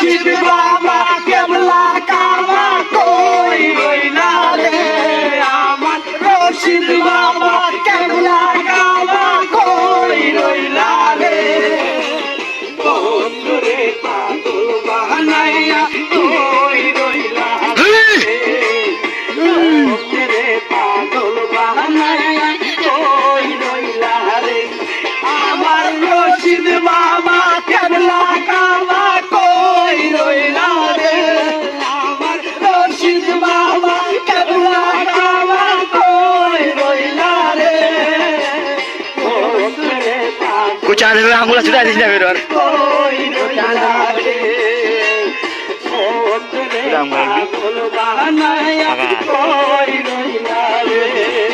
রশিদ বাবা কেবলা কাবা কই রইলা রে আমার রশিদ বাবা কেবলা কাবা কই রইলা রে বন্ধুরে পাগল বানাইয়া কই রইলা রে বন্ধুরে পাগল বানাইয়া কই রইলা রে আমার রশিদ বাবা কেবলা কাবা কই রইলা রে আমার রশিদ বাবা কেবলা কাবা কই রইলা রে বন্ধুরে পাগল कुछ आने में हमला छुड़ा दीजिए मेरे और কই রইলা রে বন্ধুরে পাগল বানাইয়া কই রইলা রে